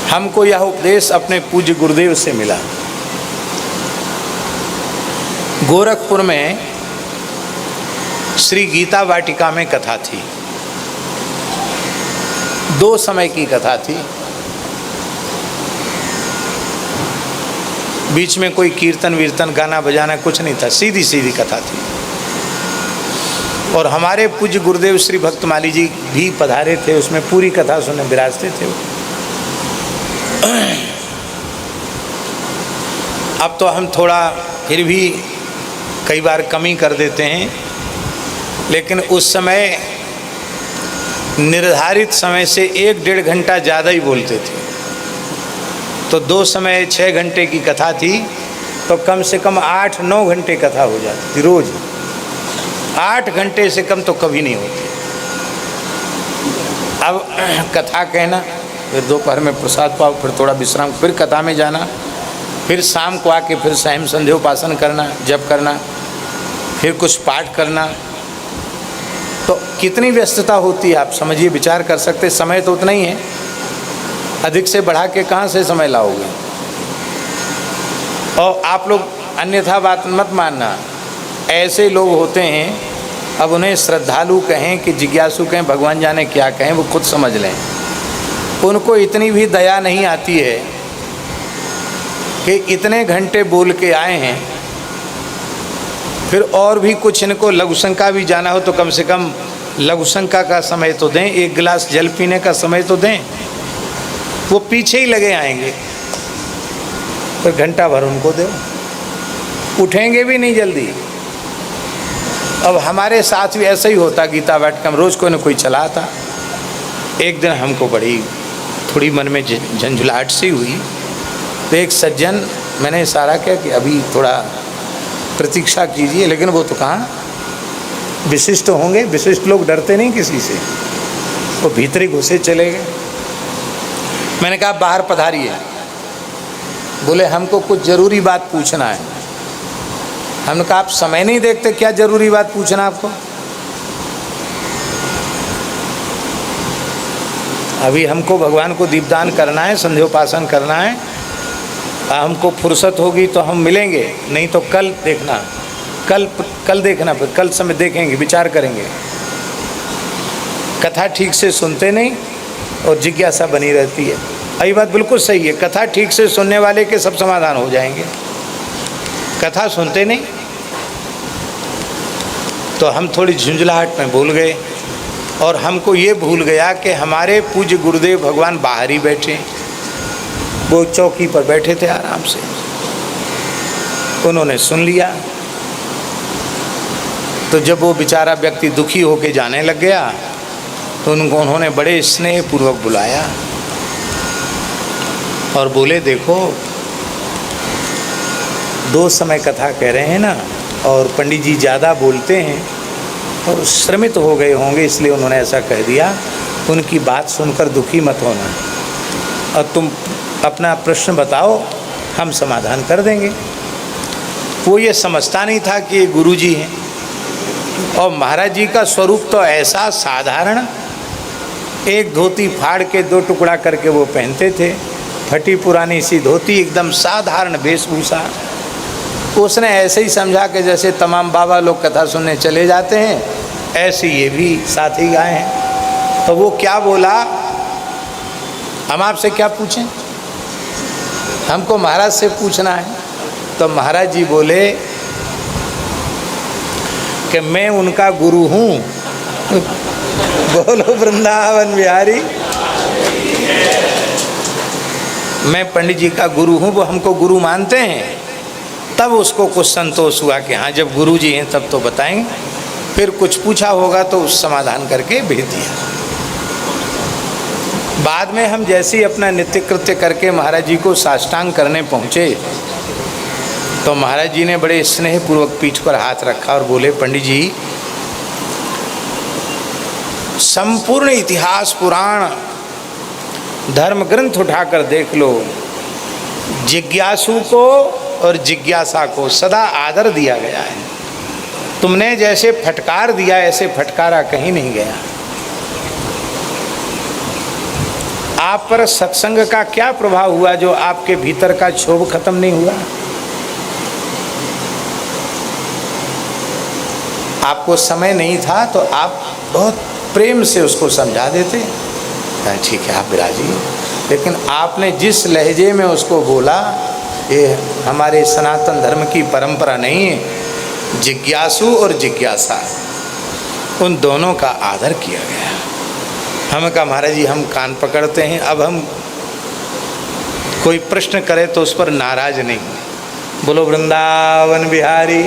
हमको यह उपदेश अपने पूज्य गुरुदेव से मिला। गोरखपुर में श्री गीता वाटिका में कथा थी। 2 समय की कथा थी। बीच में कोई कीर्तन वीर्तन गाना बजाना कुछ नहीं था, सीधी सीधी कथा थी। और हमारे पूज्य गुरुदेव श्री भक्तमाली जी भी पधारे थे, उसमें पूरी कथा सुनने विराजते थे। अब तो हम थोड़ा फिर भी कई बार कमी कर देते हैं, लेकिन उस समय निर्धारित समय से 1-1.5 घंटा ज़्यादा ही बोलते थे। तो 2 समय 6 घंटे की कथा थी, तो कम से कम 8-9 घंटे कथा हो जाती थी रोज। 8 घंटे से कम तो कभी नहीं होती। अब कथा कहना, फिर दोपहर में प्रसाद पाओ, फिर थोड़ा विश्राम, फिर कथा में जाना, फिर शाम को आके फिर स्वयं संध्योपासन करना, जप करना, फिर कुछ पाठ करना। तो कितनी व्यस्तता होती है, आप समझिए, विचार कर सकते। समय तो उतना ही है, अधिक से बढ़ा के कहाँ से समय लाओगे। और आप लोग अन्यथा बात मत मानना, ऐसे लोग होते हैं, अब उन्हें श्रद्धालु कहें कि जिज्ञासु कहें, भगवान जाने क्या कहें, वो खुद समझ लें। उनको इतनी भी दया नहीं आती है कि इतने घंटे बोल के आए हैं, फिर और भी कुछ इनको लघुशंका भी जाना हो तो कम से कम लघुशंका का समय तो दें, 1 गिलास जल पीने का समय तो दें। वो पीछे ही लगे आएंगे, फिर घंटा भर उनको दो, उठेंगे भी नहीं जल्दी। अब हमारे साथ भी ऐसा ही होता। गीता वाटिका में रोज कोई न कोई चलाता। एक दिन हमको बड़ी थोड़ी मन में झंझुलाहट सी हुई, तो एक सज्जन, मैंने इशारा किया कि अभी थोड़ा प्रतीक्षा कीजिए, लेकिन वो तो कहाँ विशिष्ट होंगे। विशिष्ट लोग डरते नहीं किसी से, वो भीतरी घुसे चले गए। मैंने कहा बाहर पधारिए। बोले हमको कुछ ज़रूरी बात पूछना है। हमने कहा आप समय नहीं देखते, क्या ज़रूरी बात पूछना आपको? अभी हमको भगवान को दीपदान करना है, संध्योपासन करना है, हमको फुर्सत होगी तो हम मिलेंगे, नहीं तो कल देखना, कल देखना, फिर कल समय देखेंगे, विचार करेंगे। कथा ठीक से सुनते नहीं और जिज्ञासा बनी रहती है। यही बात बिल्कुल सही है, कथा ठीक से सुनने वाले के सब समाधान हो जाएंगे। कथा सुनते नहीं तो हम थोड़ी झुंझलाहट में भूल गए, और हमको ये भूल गया कि हमारे पूज्य गुरुदेव भगवान बाहर ही बैठे, वो चौकी पर बैठे थे आराम से। उन्होंने सुन लिया। तो जब वो बेचारा व्यक्ति दुखी होके जाने लग गया, तो उन्होंने बड़े स्नेहपूर्वक बुलाया और बोले देखो, 2 समय कथा कह रहे हैं ना, और पंडित जी ज़्यादा बोलते हैं और श्रमित हो गए होंगे, इसलिए उन्होंने ऐसा कह दिया। उनकी बात सुनकर दुखी मत होना, और तुम अपना प्रश्न बताओ, हम समाधान कर देंगे। वो ये समझता नहीं था कि ये गुरुजी हैं, और महाराज जी का स्वरूप तो ऐसा साधारण, एक धोती फाड़ के 2 टुकड़ा करके वो पहनते थे, फटी पुरानी सी धोती, एकदम साधारण वेशभूषा। उसने ऐसे ही समझा कि जैसे तमाम बाबा लोग कथा सुनने चले जाते हैं, ऐसे ये भी साथ ही आए हैं। तो वो क्या बोला, हम आपसे क्या पूछें, हमको महाराज से पूछना है। तो महाराज जी बोले कि मैं उनका गुरु हूँ। बोलो वृंदावन बिहारी। मैं पंडित जी का गुरु हूँ, वो हमको गुरु मानते हैं। तब उसको कुछ संतोष हुआ कि हाँ, जब गुरु जी हैं तब तो बताएंगे। फिर कुछ पूछा होगा तो उस समाधान करके भेज दिया। बाद में हम जैसे ही अपना नित्य कृत्य करके महाराज जी को साष्टांग करने पहुँचे, तो महाराज जी ने बड़े स्नेहपूर्वक पीठ पर हाथ रखा और बोले, पंडित जी, संपूर्ण इतिहास, पुराण, धर्म ग्रंथ उठाकर देख लो, जिज्ञासु को और जिज्ञासा को सदा आदर दिया गया है। तुमने जैसे फटकार दिया, ऐसे फटकारा कहीं नहीं गया। आप पर सत्संग का क्या प्रभाव हुआ जो आपके भीतर का क्षोभ खत्म नहीं हुआ? आपको समय नहीं था तो आप बहुत प्रेम से उसको समझा देते, ठीक है आप विराजिए। लेकिन आपने जिस लहजे में उसको बोला, ये हमारे सनातन धर्म की परंपरा नहीं है। जिज्ञासु और जिज्ञासा, उन दोनों का आदर किया गया। हम कहा महाराज जी हम कान पकड़ते हैं, अब हम कोई प्रश्न करे तो उस पर नाराज नहीं। बोलो वृंदावन बिहारी।